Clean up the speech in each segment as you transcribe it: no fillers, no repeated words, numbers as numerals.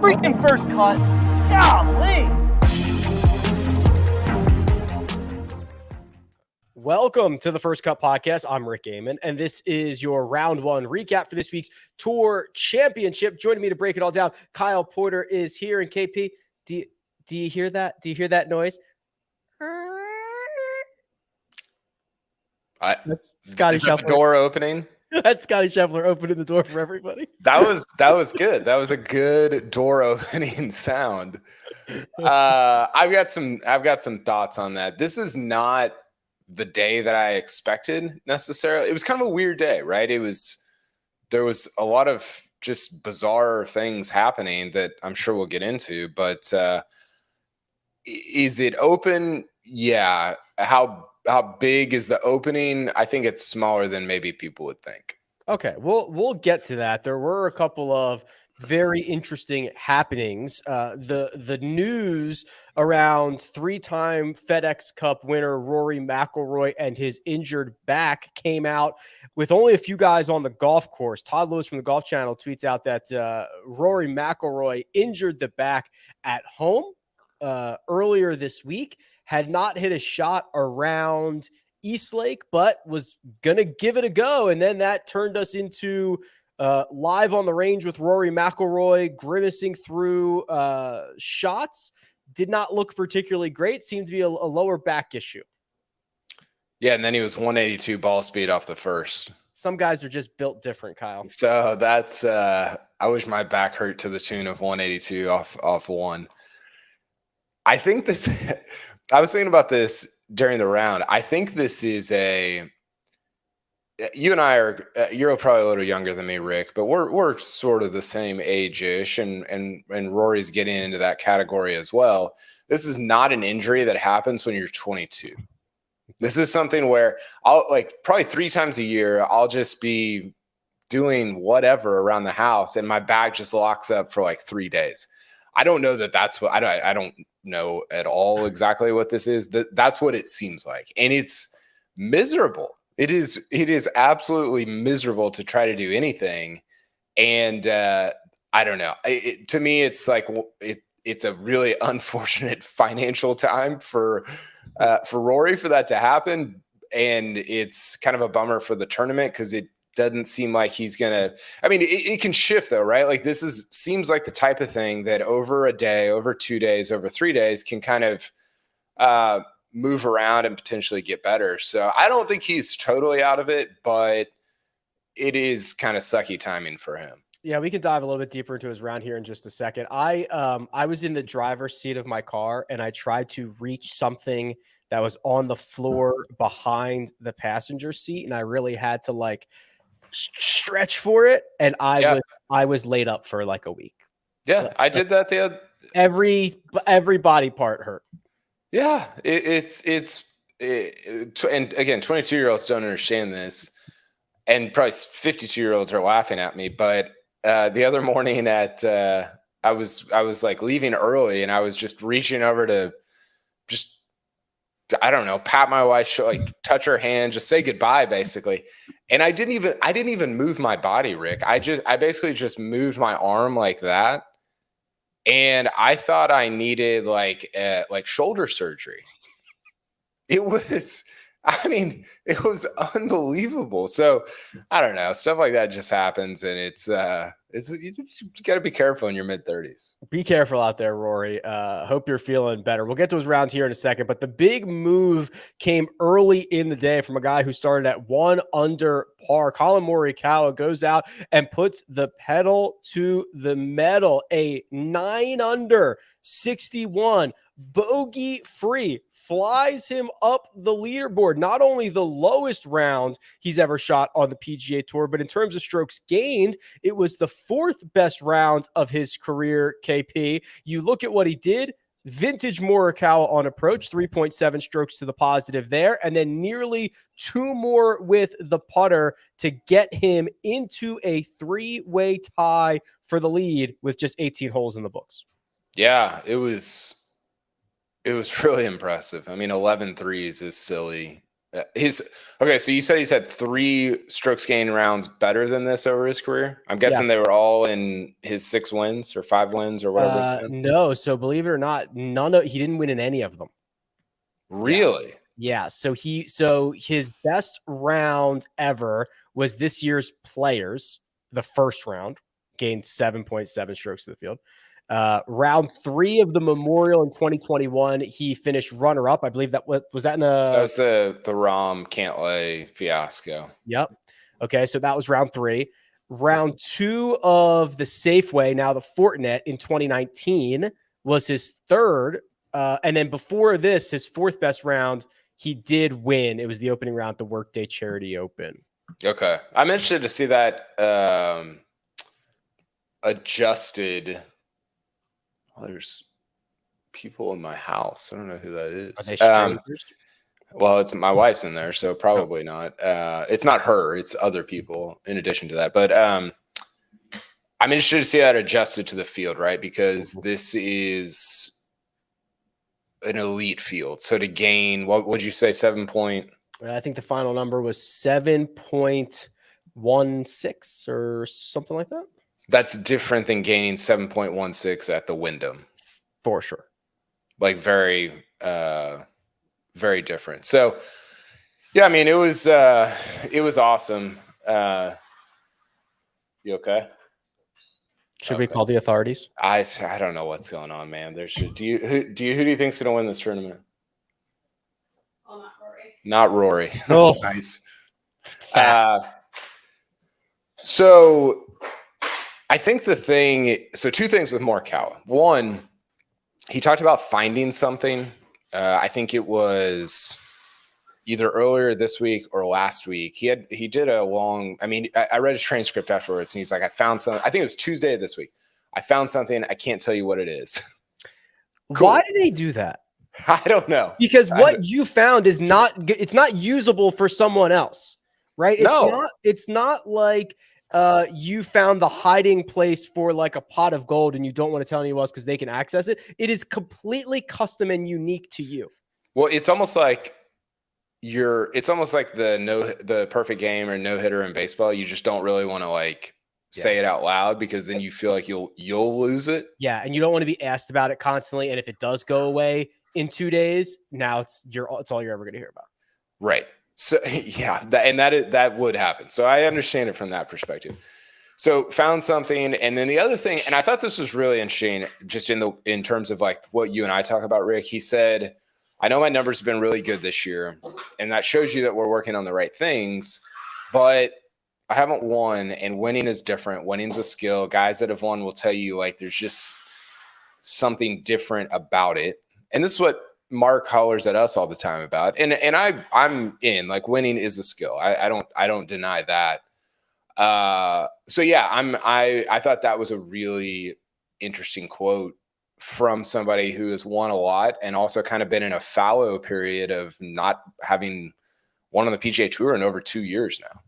freaking first cut. Golly. Welcome to the First Cut Podcast. I'm Rick Gehman, and this is your round one recap for this week's Tour Championship. Joining me to break it all down, Kyle Porter is here. And KP, do you hear that? Do you hear that noise? That's Scottie Scheffler. The door opening. That's Scottie Scheffler opening the door for everybody. That was good. That was a good door opening sound. I've got some thoughts on that. This is not the day that I expected necessarily. It was kind of a weird day, right? There was a lot of just bizarre things happening that I'm sure we'll get into, but is it open? Yeah. How big is the opening? I think it's smaller than maybe people would think. Okay, we'll get to that. There were a couple of very interesting happenings. The news around three-time FedEx Cup winner Rory McIlroy and his injured back came out with only a few guys on the golf course. Todd Lewis from the Golf Channel tweets out that Rory McIlroy injured the back at home earlier this week, had not hit a shot around Eastlake, but was going to give it a go. And then that turned us into live on the range with Rory McIlroy grimacing through shots. Did not look particularly great. Seemed to be a lower back issue. Yeah, and then he was 182 ball speed off the first. Some guys are just built different, Kyle. So that's I wish my back hurt to the tune of 182 off one. I think this I was thinking about this during the round. I think this is you and I are, you're probably a little younger than me, Rick, but we're sort of the same age-ish, and Rory's getting into that category as well. This is not an injury that happens when you're 22. This is something where I'll probably 3 times a year, I'll just be doing whatever around the house and my back just locks up for 3 days. I don't know that's what I don't know at all exactly what this is. That's what it seems like. And it's miserable. It is absolutely miserable to try to do anything. And I don't know. To me, it's it's a really unfortunate financial time for Rory for that to happen. And it's kind of a bummer for the tournament because it doesn't seem like he's gonna. I mean, it can shift though, right? Seems like the type of thing that over a day, over 2 days, over 3 days can kind of move around and potentially get better. So I don't think he's totally out of it, but it is kind of sucky timing for him. Yeah, we can dive a little bit deeper into his round here in just a second. I was in the driver's seat of my car and I tried to reach something that was on the floor behind the passenger seat, and I really had to stretch for it, and I was laid up for a week. Yeah, I did that the other. Every body part hurt. Yeah, and again, 22-year-olds don't understand this, and probably 52-year-olds are laughing at me. But the other morning I was leaving early, and I was just reaching over to I don't know, pat my wife, touch her hand, just say goodbye, basically. And I didn't even move my body, Rick. I basically just moved my arm like that. And I thought I needed shoulder surgery. It was unbelievable. So I don't know, stuff like that just happens, and you got to be careful in your mid-30s. Be careful out there, Rory. Hope you're feeling better. We'll get to his rounds here in a second, but the big move came early in the day from a guy who started at 1 under par. Collin Morikawa goes out and puts the pedal to the metal. A 9 under 61 bogey free flies him up the leaderboard. Not only the lowest round he's ever shot on the PGA Tour, but in terms of strokes gained, it was the 4th best round of his career, KP. You look at what he did, vintage Morikawa on approach, 3.7 strokes to the positive there, and then nearly 2 more with the putter to get him into a 3-way tie for the lead with just 18 holes in the books. Yeah, it was really impressive. I mean, 11 threes is silly. Okay, so you said he's had 3 strokes gained rounds better than this over his career. I'm guessing Yes. they were all in his 6 wins or 5 wins or whatever it's been. No, so believe it or not, he didn't win in any of them. Really? Yeah. So his best round ever was this year's Players, the first round, gained 7.7 strokes to the field. Round 3 of the Memorial in 2021, he finished runner-up. I believe that was that in a. That was the Rahm Cantlay fiasco. Yep. Okay, so that was round 3. Round 2 of the Safeway, now the Fortinet, in 2019 was his third. And then before this, his 4th best round, he did win. It was the opening round, the Workday Charity Open. Okay. I'm interested to see that adjusted. Well, there's people in my house. I don't know who that is. Are they strangers? Well, it's my wife's in there, so probably not. It's not her. It's other people in addition to that. But I'm interested to see that adjusted to the field, right? Because this is an elite field. So to gain, what would you say, 7 point? I think the final number was 7.16 or something like that. That's different than gaining 7.16 at the Wyndham. For sure. Like very, very different. So yeah, I mean, it was awesome. You okay? Should we call the authorities? I don't know what's going on, man. Who do you think's going to win this tournament? Oh, not Rory. Not Rory. Oh, nice. Facts. So I think two things with Morikawa. One, he talked about finding something. I think it was either earlier this week or last week. He did a long, I read his transcript afterwards and he's like, I found something. I think it was Tuesday of this week. I found something. I can't tell you what it is. Cool. Why do they do that? I don't know. Because what you found is it's not usable for someone else, right? It's not like you found the hiding place for like a pot of gold and you don't want to tell anyone else because they can access it. It is completely custom and unique to you. Well, it's almost like the perfect game or no hitter in baseball. You just don't really want to say it out loud because then you feel like you'll lose it. Yeah, and you don't want to be asked about it constantly. And if it does go away in 2 days, now it's all you're ever going to hear about. Right. So yeah, that would happen. So I understand it from that perspective. So found something, and then the other thing, and I thought this was really interesting, just in terms of like what you and I talk about, Rick. He said, "I know my numbers have been really good this year, and that shows you that we're working on the right things, but I haven't won, and winning is different. Winning's a skill. Guys that have won will tell you like there's just something different about it." And this is what Mark hollers at us all the time about. And I'm in, like, winning is a skill. I don't deny that. So yeah, I thought that was a really interesting quote from somebody who has won a lot and also kind of been in a fallow period of not having won on the PGA Tour in over 2 years now.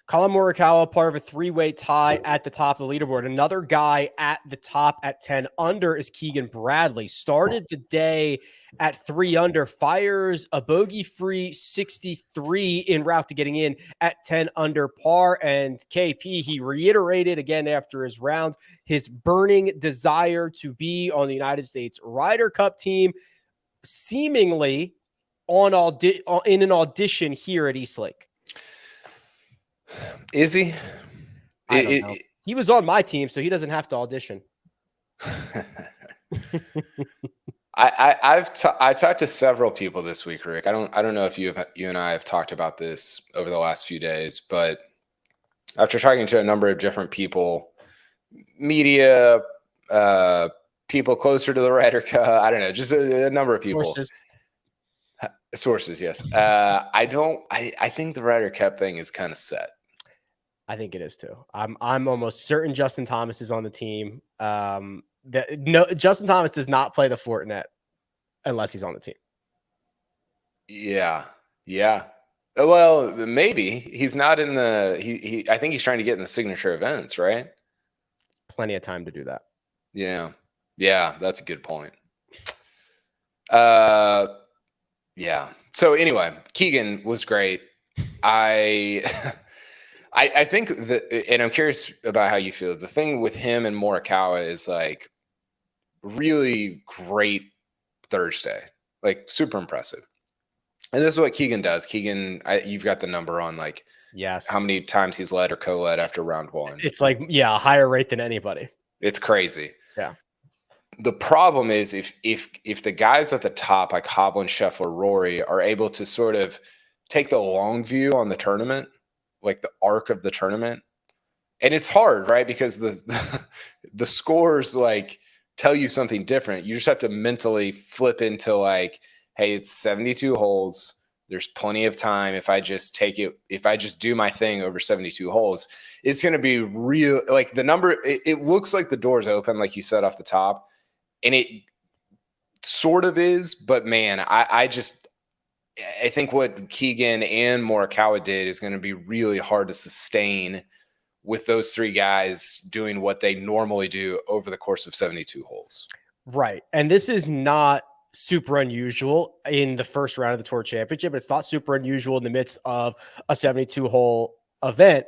Collin Morikawa, part of a 3-way tie at the top of the leaderboard. Another guy at the top at 10 under is Keegan Bradley. Started the day at 3 under, fires a bogey-free 63 en route to getting in at 10 under par. And KP, he reiterated again after his round his burning desire to be on the United States Ryder Cup team, seemingly in an audition here at East Lake. Is he? I don't know. He was on my team, so he doesn't have to audition. I talked to several people this week, Rick. I don't know if you and I have talked about this over the last few days, but after talking to a number of different people, media, people closer to the Ryder Cup, I don't know, just a number of people. Sources, yes. I think the Ryder Cup thing is kind of set. I think it is too. I'm almost certain Justin Thomas is on the team. Justin Thomas does not play the Fortinet unless he's on the team. Yeah. Well, maybe he's not in the. I think he's trying to get in the signature events, right? Plenty of time to do that. Yeah, that's a good point. Yeah, So anyway, Keegan was great. I think that, and I'm curious about how you feel. The thing with him and Morikawa is like really great Thursday, like super impressive. And this is what Keegan does. Keegan, you've got the number on like Yes. how many times he's led or co-led after round one. It's like, yeah, a higher rate than anybody. It's crazy. Yeah. The problem is if the guys at the top, like Hovland, Scheffler, Rory, are able to sort of take the long view on the tournament, like the arc of the tournament, and it's hard, right? Because the scores like tell you something different. You just have to mentally flip into like, hey, it's 72 holes. There's plenty of time. If I just do my thing over 72 holes, it's going to be real. Like the number, it looks like the door's open, like you said off the top. And it sort of is, but man, I think what Keegan and Morikawa did is going to be really hard to sustain with those three guys doing what they normally do over the course of 72 holes. Right. And this is not super unusual in the first round of the Tour Championship. It's not super unusual in the midst of a 72-hole event.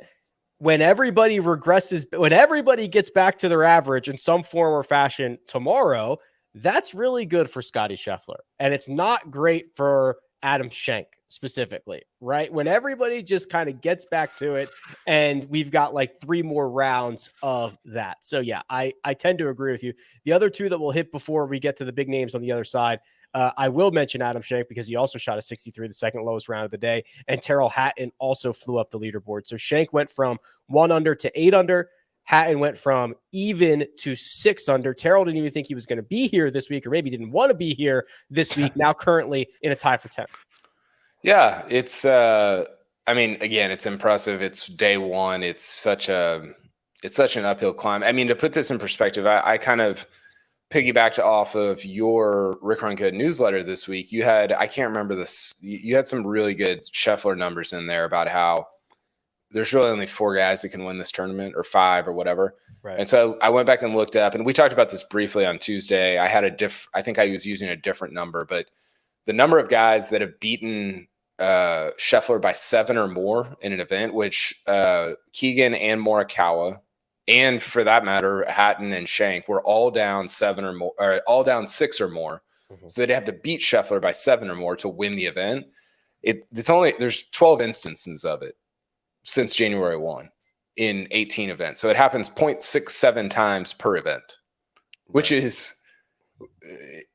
When everybody regresses, when everybody gets back to their average in some form or fashion tomorrow, that's really good for Scottie Scheffler. And it's not great for Hatton and Schenk specifically, right? When everybody just kind of gets back to it, and we've got like 3 more rounds of that. So yeah, I tend to agree with you. The other two that we'll hit before we get to the big names on the other side, I will mention Hatton and Schenk because he also shot a 63, the second lowest round of the day. And Tyrrell Hatton also flew up the leaderboard. So Schenk went from 1 under to 8 under. Hatton went from even to 6 under. Tyrrell didn't even think he was going to be here this week, or maybe didn't want to be here this week. Now currently in a tie for 10th. Yeah, it's I mean, again, it's impressive. It's day one. It's such an uphill climb. I mean, to put this in perspective, I kind of piggybacked off of your Rick Run Good newsletter this week. You had, I can't remember this, you had some really good Scheffler numbers in there about how there's really only 4 guys that can win this tournament, or 5 or whatever. Right. And so I went back and looked up, and we talked about this briefly on Tuesday. I had I think I was using a different number, but the number of guys that have beaten Scheffler by 7 or more in an event, which Keegan and Morikawa, and for that matter, Hatton and Schenk, were all down 7 or more, or all down 6 or more. Mm-hmm. So they'd have to beat Scheffler by 7 or more to win the event. There's 12 instances of it since January 1 in 18 events. So it happens 0.67 times per event, which is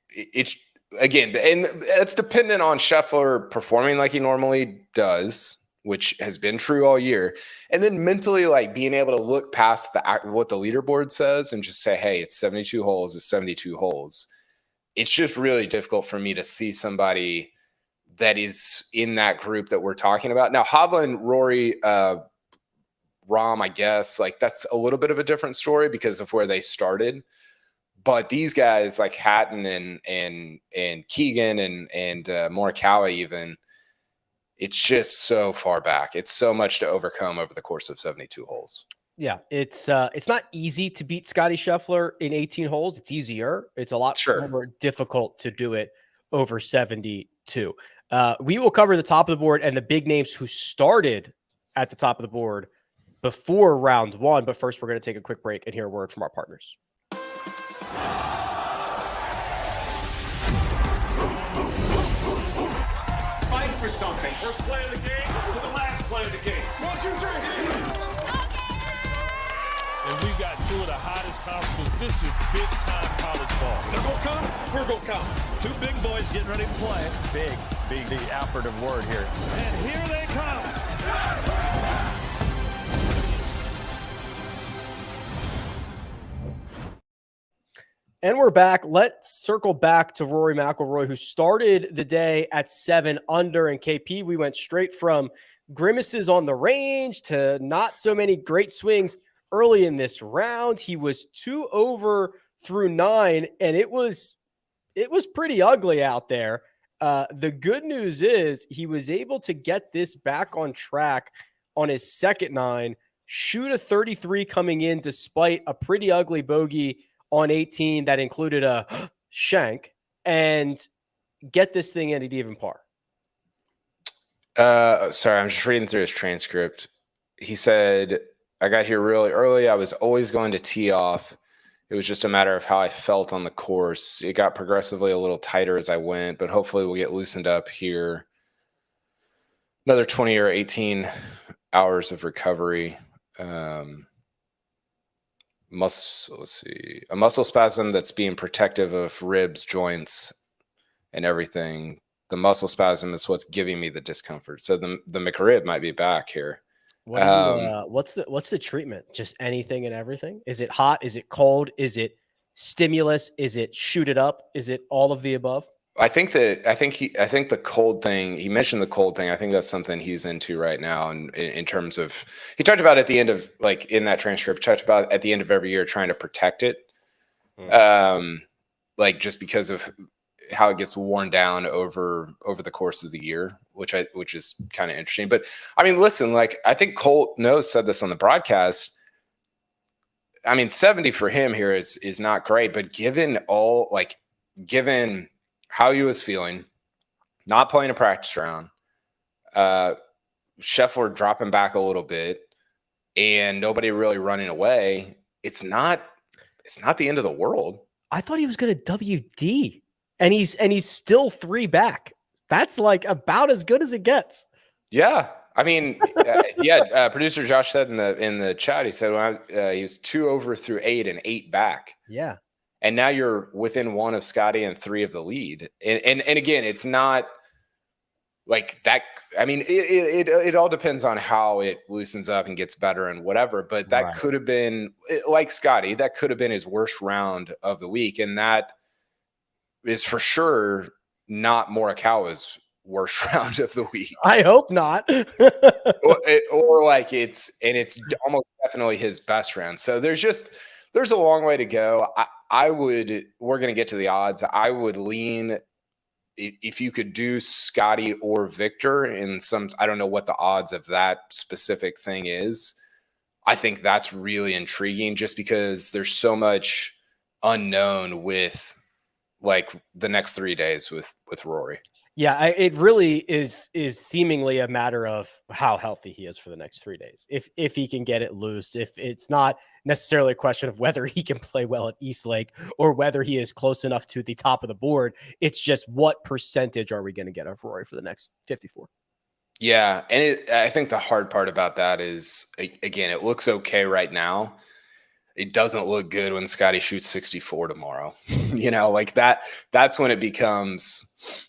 it's again, and it's dependent on Scheffler performing like he normally does, which has been true all year. And then mentally, like being able to look past what the leaderboard says and just say, hey, it's 72 holes, it's 72 holes. It's just really difficult for me to see somebody that is in that group that we're talking about. Now, Hovland, Rory, Rahm, I guess, like that's a little bit of a different story because of where they started. But these guys like Hatton and Keegan and Morikawa even, it's just so far back. It's so much to overcome over the course of 72 holes. Yeah, it's not easy to beat Scottie Scheffler in 18 holes. It's easier. It's a lot more difficult to do it over 72. We will cover the top of the board and the big names who started at the top of the board before round 1. But first, we're going to take a quick break and hear a word from our partners. Fight for something. First play of the game to the last play of the game. 1, 2, 3. And we got 2 of the hottest competitions. This is big time college ball. They're going to come. We're going to come. 2 big boys getting ready to play. Big, the operative word here. And here they come. And we're back. Let's circle back to Rory McIlroy, who started the day at 7 under. And KP, we went straight from grimaces on the range to not so many great swings early in this round. He was 2 over through 9, and it was pretty ugly out there. The good news is he was able to get this back on track on his second 9, shoot a 33 coming in despite a pretty ugly bogey on 18 that included a Schenk, and get this thing in at even par. Sorry, I'm just reading through his transcript. He said, I got here really early. I was always going to tee off. It was just a matter of how I felt on the course. It got progressively a little tighter as I went, but hopefully we'll get loosened up here. Another 20 or 18 hours of recovery. Let's see. A muscle spasm that's being protective of ribs, joints, and everything. The muscle spasm is what's giving me the discomfort. So the McRib might be back here. What's the treatment? Just anything and everything? Is it hot? Is it cold? Is it stimulus? Is it shoot it up? Is it all of the above? I think the cold thing, he mentioned the cold thing. I think that's something he's into right now. And in terms of, he talked about at the end of, like, in that transcript, talked about at the end of every year trying to protect it. Like, just because of how it gets worn down over the course of the year, which is kind of interesting. But I mean, listen, like, I think Colt Nose said this on the broadcast. I mean, 70 for him here is not great, but given how he was feeling, not playing a practice round, Scheffler dropping back a little bit, and nobody really running away, it's not the end of the world. I thought he was going to WD, and he's still 3 back. That's like about as good as it gets. Yeah, I mean, producer Josh said in the chat, he said he was 2 over through 8 and 8 back. Yeah. And now you're within 1 of Scottie and 3 of the lead. And again, it's not like that. I mean, it all depends on how it loosens up and gets better and whatever. But that could have been, like Scottie, that could have been his worst round of the week. And that is for sure not Morikawa's worst round of the week. I hope not. or like it's almost definitely his best round. So there's a long way to go. We're going to get to the odds. I would lean, if you could do Scottie or Viktor in some, I don't know what the odds of that specific thing is. I think that's really intriguing just because there's so much unknown with, like, the next 3 days with Rory. Yeah, it really is seemingly a matter of how healthy he is for the next 3 days. If he can get it loose, if it's not necessarily a question of whether he can play well at East Lake or whether he is close enough to the top of the board, it's just what percentage are we going to get of Rory for the next 54? Yeah, and I think the hard part about that is, again, it looks okay right now. It doesn't look good when Scottie shoots 64 tomorrow. Like that's when it becomes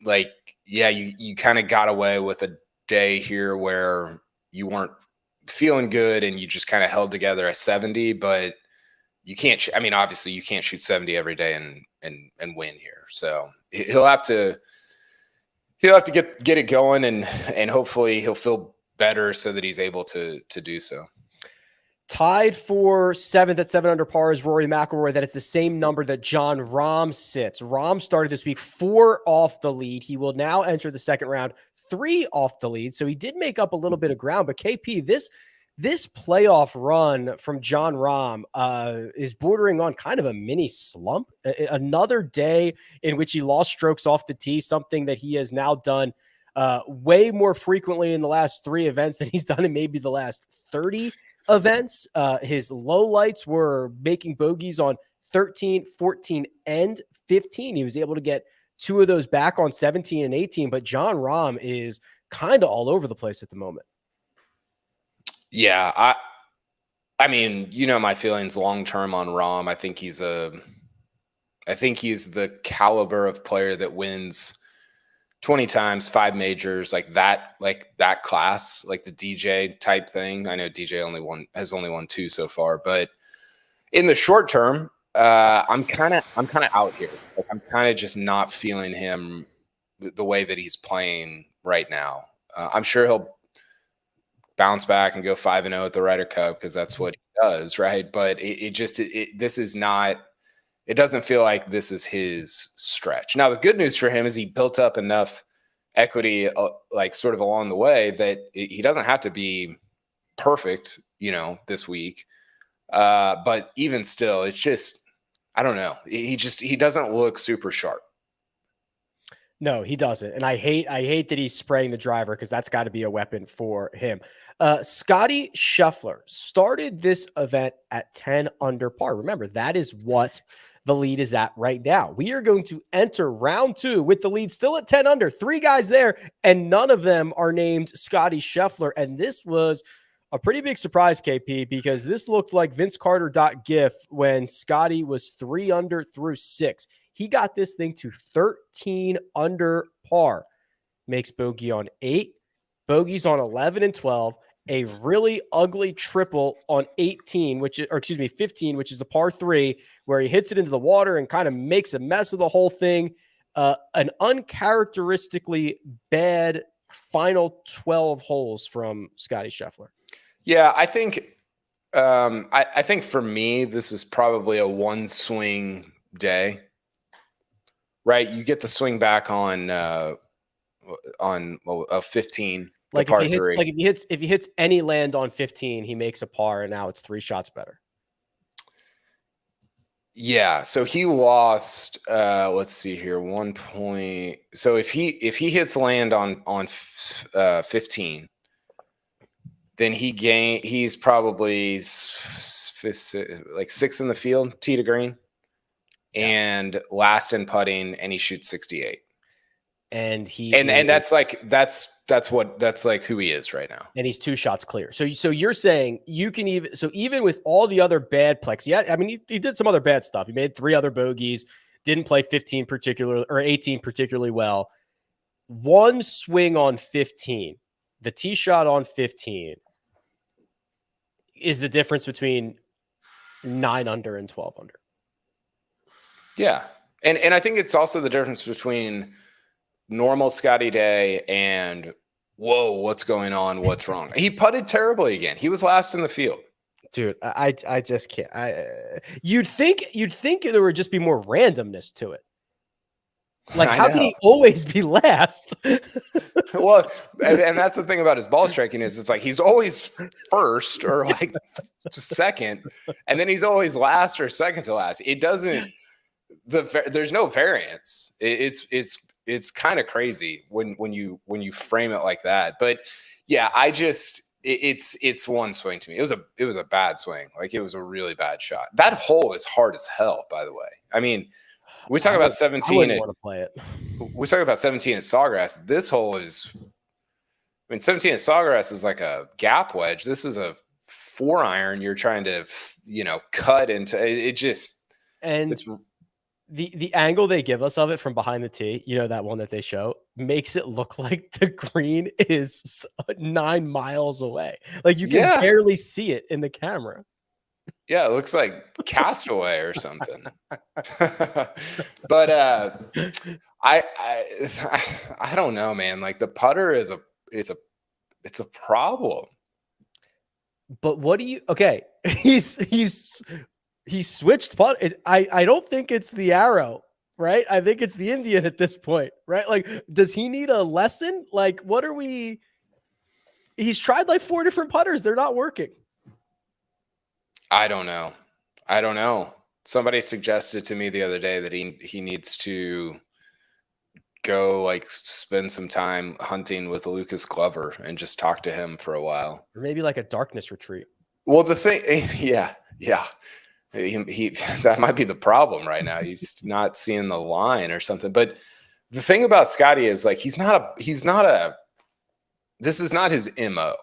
like, yeah, you kind of got away with a day here where you weren't feeling good and you just kind of held together a 70, but you can't, obviously you can't shoot 70 every day and win here. So he'll have to get it going and hopefully he'll feel better so that he's able to do so. Tied for 7th at 7 under par is Rory McIlroy. That is the same number that Jon Rahm sits. Rahm started this week 4 off the lead. He will now enter the second round 3 off the lead. So he did make up a little bit of ground. But KP, this playoff run from Jon Rahm is bordering on kind of a mini slump. Another day in which he lost strokes off the tee, something that he has now done way more frequently in the last 3 events than he's done in maybe the last 30 events. His lowlights were making bogeys on 13, 14, and 15. He was able to get 2 of those back on 17 and 18, but Jon Rahm is kind of all over the place at the moment. Yeah, I mean, my feelings long-term on Rahm. I think he's the caliber of player that wins 20 times, 5 majors, like that class, like the DJ type thing. I know DJ has only won 2 so far, but in the short term, I'm kind of out here. Like, I'm kind of just not feeling him the way that he's playing right now. I'm sure he'll bounce back and go 5-0 at the Ryder Cup because that's what he does, right? But this is not. It doesn't feel like this is his stretch. Now, the good news for him is he built up enough equity, like sort of along the way, that he doesn't have to be perfect, this week. But even still, it's just, I don't know. He doesn't look super sharp. No, he doesn't. And I hate that he's spraying the driver because that's got to be a weapon for him. Scottie Scheffler started this event at 10 under par. Remember, that is what the lead is at right now. We are going to enter round 2 with the lead still at 10 under. 3 guys there, and none of them are named Scottie Scheffler. And this was a pretty big surprise, KP, because this looked like Vince Carter.gif when Scottie was 3 under through 6. He got this thing to 13 under par. Makes bogey on 8, bogeys on 11 and 12, a really ugly triple on 15, which is a par 3, where he hits it into the water and kind of makes a mess of the whole thing. An uncharacteristically bad final 12 holes from Scottie Scheffler. Yeah, I think I think for me, this is probably a one swing day. Right, you get the swing back on a 15. Like if he hits any land on 15, he makes a par, and now it's 3 shots better. Yeah, so he lost. Let's see here, 1 point. So if he hits land on 15, then he's probably like 6th in the field, tee to green. And last in putting, and he shoots 68. And that's like who he is right now. And he's 2 shots clear. So you're saying you can even with all the other bad plays, yeah, I mean he did some other bad stuff. He made 3 other bogeys, didn't play 18 particularly well. One swing on 15, the tee shot on 15 is the difference between 9 under and 12 under. Yeah. And I think it's also the difference between normal Scottie day and whoa, what's going on? What's wrong? He putted terribly again. He was last in the field. Dude, I just can't. You'd think there would just be more randomness to it. Like, how can he always be last? Well, and that's the thing about his ball striking is it's like he's always first or like second, and then he's always last or second to last. It doesn't. There's no variance. It's kind of crazy when you frame it like that. But yeah, it's one swing to me. It was a bad swing. Like it was a really bad shot. That hole is hard as hell, by the way. I mean, we talk about 17. I wouldn't want to play it. We talk about 17 at Sawgrass. This hole is. I mean, 17 at Sawgrass is like a gap wedge. This is a 4-iron. You're trying to cut into it. Just it's. The angle they give us of it from behind the tee, that one that they show, makes it look like the green is 9 miles away. Like you can barely see it in the camera. Yeah, it looks like Castaway or something. But I don't know, man. Like the putter is a problem. But what do you? Okay, he switched putt. I don't think it's the arrow, right? I think it's the Indian at this point, right? Like, does he need a lesson? Like, what are we? He's tried like 4 different putters. They're not working. I don't know. Somebody suggested to me the other day that he needs to go like spend some time hunting with Lucas Glover and just talk to him for a while. Or maybe like a darkness retreat. Well, the thing, yeah. He that might be the problem right now. He's not seeing the line or something. But the thing about Scottie is like this is not his MO.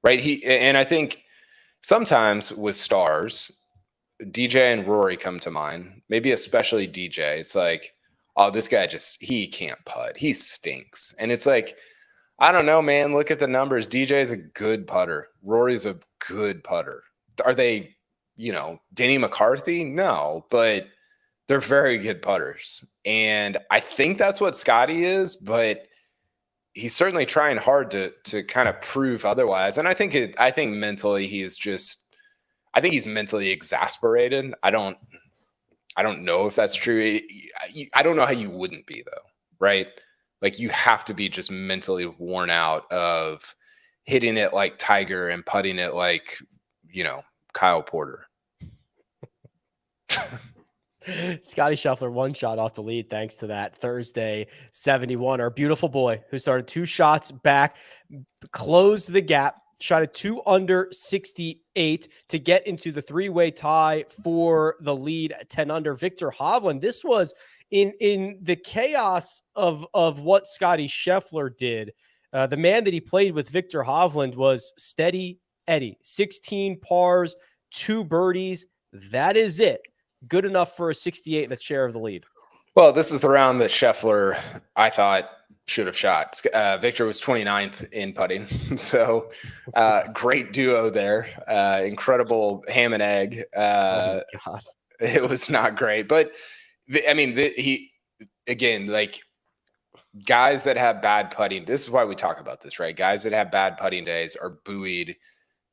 Right? And I think sometimes with stars, DJ and Rory come to mind, maybe especially DJ. It's like, oh, this guy he can't putt. He stinks. And it's like, I don't know, man. Look at the numbers. DJ is a good putter. Rory's a good putter. Are they Denny McCarthy? No, but they're very good putters. And I think that's what Scottie is, but he's certainly trying hard to kind of prove otherwise. And I think mentally he's mentally exasperated. I don't know if that's true. I don't know how you wouldn't be though, right? Like you have to be just mentally worn out of hitting it like Tiger and putting it like, Kyle Porter. Scottie Scheffler 1 shot off the lead thanks to that Thursday 71. Our beautiful boy who started 2 shots back, closed the gap, shot a 2 under 68 to get into the 3-way tie for the lead at 10 under. Viktor Hovland. This was in the chaos of what Scottie Scheffler did. The man that he played with, Viktor Hovland, was steady Eddie. 16 pars, 2 birdies. That is it. Good enough for a 68 and a share of the lead. Well, this is the round that Scheffler, I thought, should have shot. Viktor was 29th in putting. So great duo there. Incredible ham and egg. Oh my God. It was not great. But, he, again, like, guys that have bad putting, this is why we talk about this, right? Guys that have bad putting days are buoyed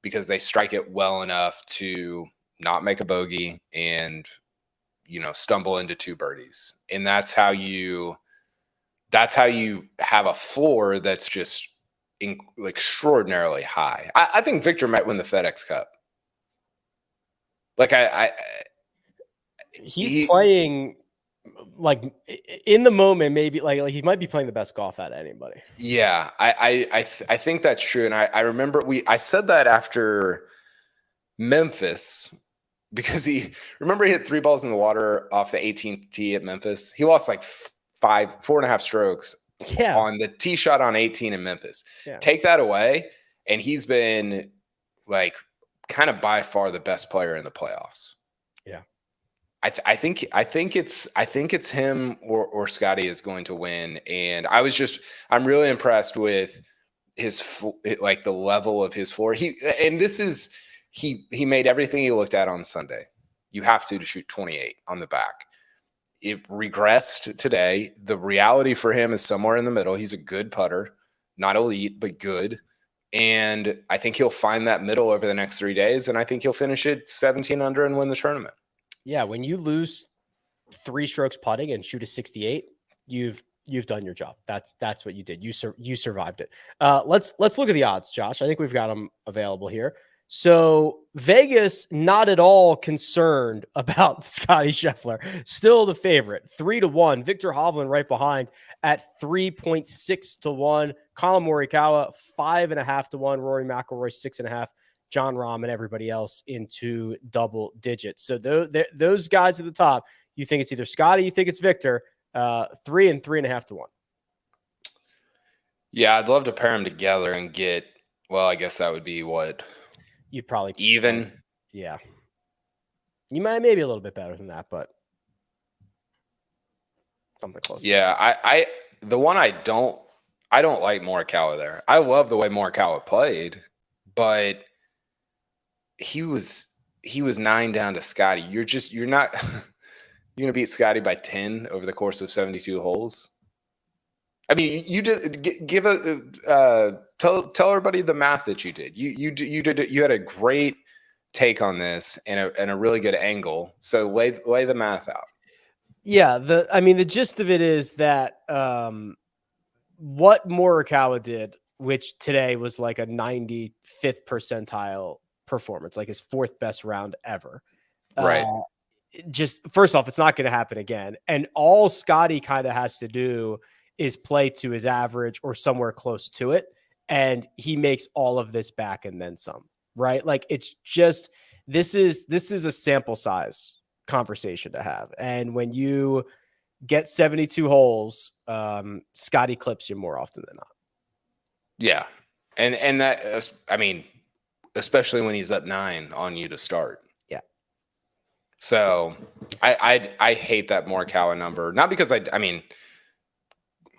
because they strike it well enough to not make a bogey and, stumble into 2 birdies. And that's how you have a floor that's just extraordinarily high. I think Viktor might win the FedEx Cup. Like he's playing like in the moment, maybe like he might be playing the best golf out of anybody. Yeah, I think that's true. And I remember I said that after Memphis, because he hit 3 balls in the water off the 18th tee at Memphis. He lost like 4.5 strokes on the tee shot on 18 in Memphis. Yeah. Take that away, and he's been like kind of by far the best player in the playoffs. Yeah. I think it's him or Scottie is going to win. And I'm really impressed with his the level of his floor. He made everything he looked at on Sunday. You have to shoot 28 on the back. It regressed today. The reality for him is somewhere in the middle. He's a good putter, not elite, but good. And I think he'll find that middle over the next 3 days. And I think he'll finish it 17 under and win the tournament. Yeah, when you lose 3 strokes putting and shoot a 68, you've done your job. That's what you did. You survived it. Let's look at the odds, Josh. I think we've got them available here. So Vegas, not at all concerned about Scottie Scheffler. Still the favorite, 3-1. Viktor Hovland right behind at 3.6 to 1. Collin Morikawa 5.5 to 1. Rory McIlroy 6.5. Jon Rahm and everybody else into double digits. So those guys at the top, you think it's either Scottie, you think it's Viktor, 3 and 3.5 to 1. Yeah, I'd love to pair them together and get, well, I guess that would be what? You'd probably even. Yeah. You might maybe a little bit better than that, but something close. Yeah, I don't like Morikawa there. I love the way Morikawa played, but he was 9 down to Scottie. You're not you're gonna beat Scottie by 10 over the course of 72 holes. I mean, you did give tell everybody the math that you did. You had a great take on this and a really good angle. So lay the math out. Yeah, the gist of it is that what Morikawa did, which today was like a 95th percentile performance, like his 4th best round ever. Right. Just first off, it's not going to happen again. And all Scottie kind of has to do is play to his average or somewhere close to it. And he makes all of this back and then some, right? Like it's just, this is a sample size conversation to have. And when you get 72 holes, Scottie clips you more often than not. Yeah. And that, I mean, especially when he's up 9 on you to start. Yeah. So I hate that Morikawa number. Not because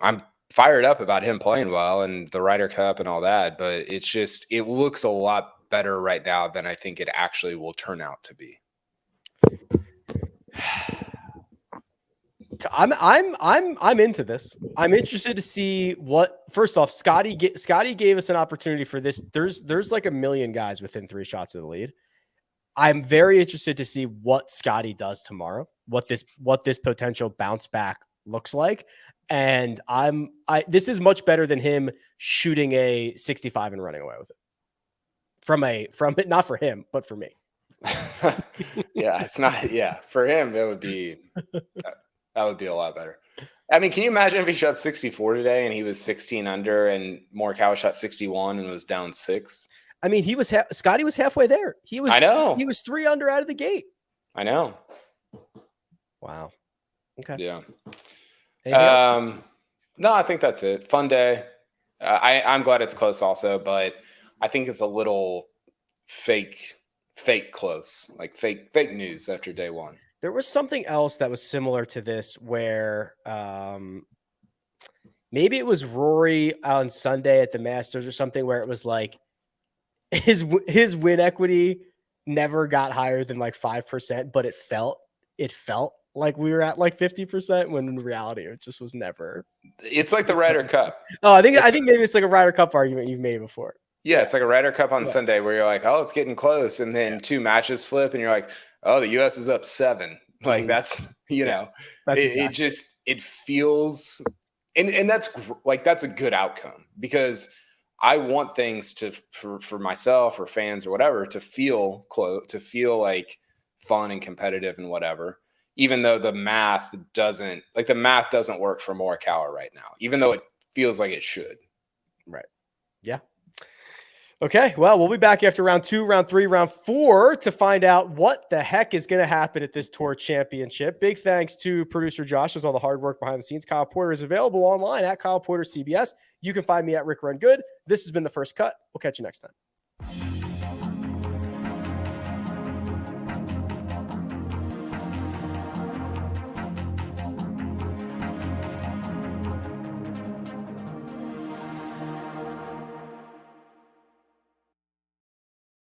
I'm fired up about him playing well and the Ryder Cup and all that, but it's just, it looks a lot better right now than I think it actually will turn out to be. I'm into this. I'm interested to see what. First off, Scottie gave us an opportunity for this. There's like a million guys within 3 shots of the lead. I'm very interested to see what Scottie does tomorrow. What this potential bounce back looks like. And this is much better than him shooting a 65 and running away with it. From it, not for him, but for me. Yeah, it's not. Yeah, for him, it would be that would be a lot better. I mean, can you imagine if he shot 64 today and he was 16 under, and Morikawa shot 61 and was down 6? I mean, Scottie was halfway there. I know. He was 3 under out of the gate. I know. Wow. Okay. Yeah. Anything else? No, I think that's it. Fun day. I'm glad it's close also, but I think it's a little fake close, like fake news after day one. There was something else that was similar to this where maybe it was Rory on Sunday at the Masters or something, where it was like his win equity never got higher than like 5%, but it felt like we were at like 50%, when in reality it just was never. It's like the Ryder Cup. Oh, I think maybe it's like a Ryder Cup argument you've made before. Yeah, it's like a Ryder Cup on Sunday where you're like, oh, it's getting close. And then 2 matches flip and you're like, oh, the U.S. is up 7. Like that's, it feels, and that's a good outcome, because I want things for myself or fans or whatever to feel close, to feel like fun and competitive and whatever, even though the math doesn't work for Morikawa right now, even though it feels like it should. Right. Yeah. Okay, well, we'll be back after round 2, round 3, round 4 to find out what the heck is going to happen at this Tour Championship. Big thanks to producer Josh, does all the hard work behind the scenes. Kyle Porter is available online at Kyle Porter CBS. You can find me at Rick Run Good. This has been The First Cut. We'll catch you next time.